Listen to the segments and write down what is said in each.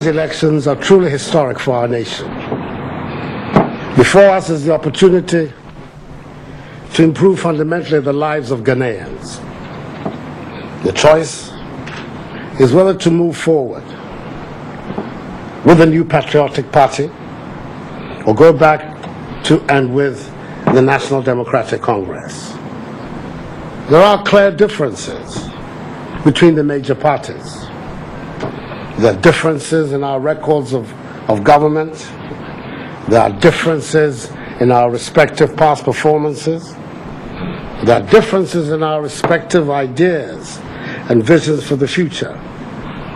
Elections are truly historic for our nation. Before us is the opportunity to improve fundamentally the lives of Ghanaians. The choice is whether to move forward with a new patriotic party or go back to and with the National Democratic Congress. There are clear differences between the major parties. There are differences in our records of government. There are differences in our respective past performances. There are differences in our respective ideas and visions for the future.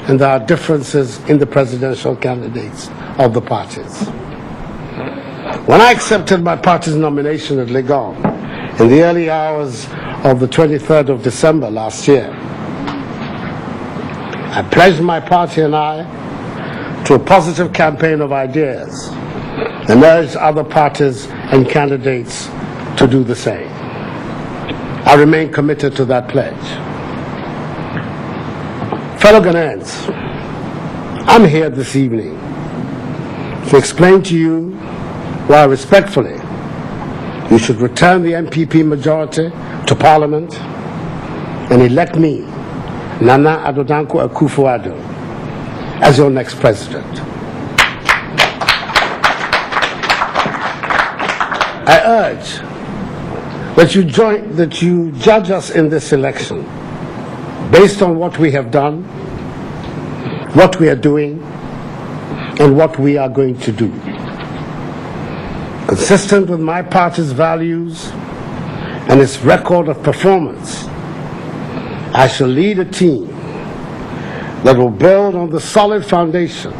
And there are differences in the presidential candidates of the parties. When I accepted my party's nomination at Legon in the early hours of the 23rd of December last year, I pledged my party and I to a positive campaign of ideas and urged other parties and candidates to do the same. I remain committed to that pledge. Fellow Ghanaians, I'm here this evening to explain to you why respectfully you should return the MPP majority to Parliament and elect me, Nana Addo Akuffo Addo, as your next president. I urge that you judge us in this election based on what we have done, what we are doing, and what we are going to do. Consistent with my party's values and its record of performance, I shall lead a team that will build on the solid foundation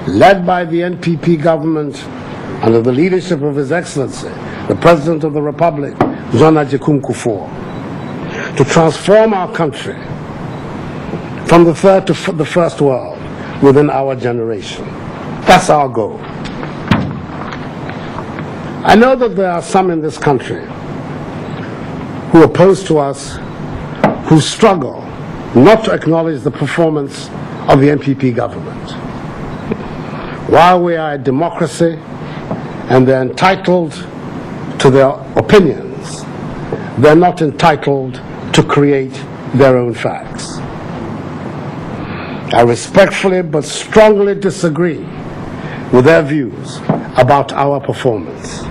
led by the NPP government under the leadership of His Excellency, the President of the Republic, John Akuffo, to transform our country from the third to the first world within our generation. That's our goal. I know that there are some in this country who oppose to us, who struggle not to acknowledge the performance of the NPP government. While we are a democracy and they're entitled to their opinions, they're not entitled to create their own facts. I respectfully but strongly disagree with their views about our performance.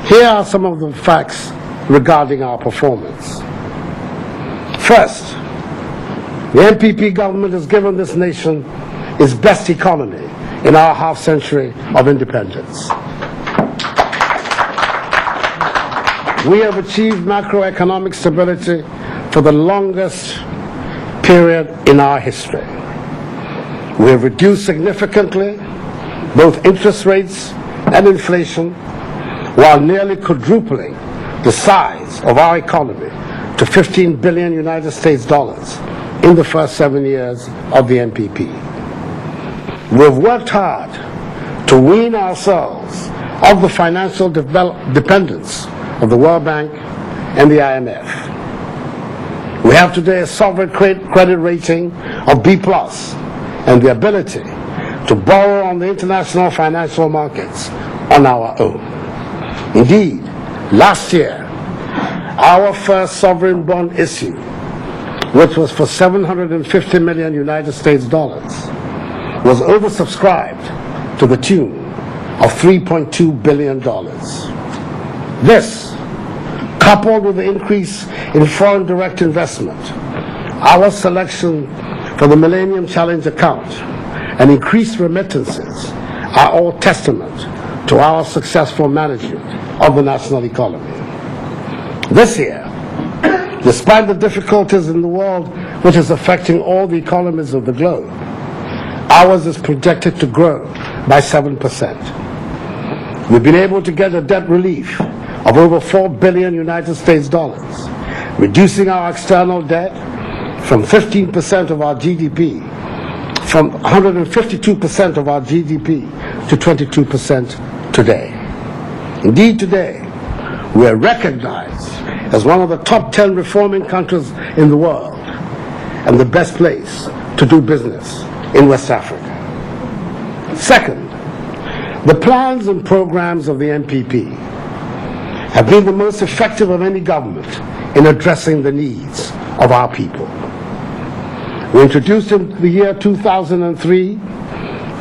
Here are some of the facts regarding our performance. First, the NPP government has given this nation its best economy in our half-century of independence. We have achieved macroeconomic stability for the longest period in our history. We have reduced significantly both interest rates and inflation, while nearly quadrupling the size of our economy to 15 billion United States dollars in the first 7 years of the NPP. We have worked hard to wean ourselves of the financial dependence of the World Bank and the IMF. We have today a sovereign credit rating of B+ and the ability to borrow on the international financial markets on our own. Indeed, last year, our first sovereign bond issue, which was for 750 million United States dollars, was oversubscribed to the tune of $3.2 billion. This, coupled with the increase in foreign direct investment, our selection for the Millennium Challenge account, and increased remittances are all testament to our successful management of the national economy. This year, despite the difficulties in the world which is affecting all the economies of the globe, ours is projected to grow by 7%. We've been able to get a debt relief of over 4 billion United States dollars, reducing our external debt from 15% of our GDP, from 152% of our GDP to 22% today. Indeed, today, we are recognized as one of the top 10 reforming countries in the world and the best place to do business in West Africa. Second, the plans and programs of the NPP have been the most effective of any government in addressing the needs of our people. We introduced in the year 2003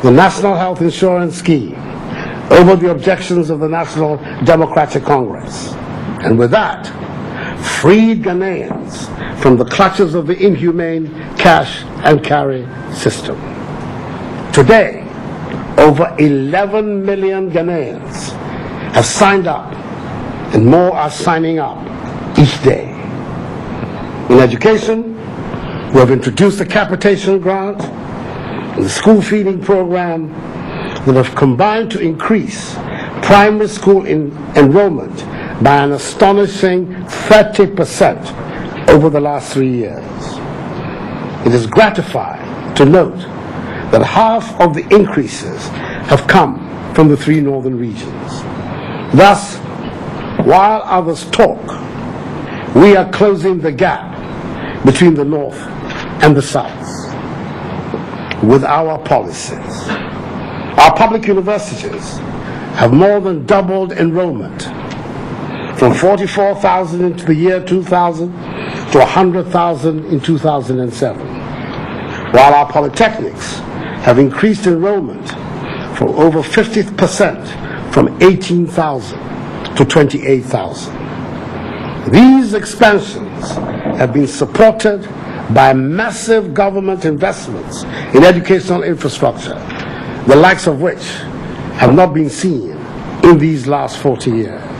the National Health Insurance Scheme over the objections of the National Democratic Congress, and with that, freed Ghanaians from the clutches of the inhumane cash and carry system. Today, over 11 million Ghanaians have signed up, and more are signing up each day. In education, we have introduced the capitation grant and the school feeding program that have combined to increase primary school enrollment by an astonishing 30% over the last 3 years. It is gratifying to note that half of the increases have come from the 3 northern regions. Thus, while others talk, we are closing the gap between the North and the South with our policies. Our public universities have more than doubled enrollment from 44,000 into the year 2000 to 100,000 in 2007, while our polytechnics have increased enrollment for over 50% from 18,000 to 28,000. These expansions have been supported by massive government investments in educational infrastructure, the likes of which have not been seen in these last 40 years.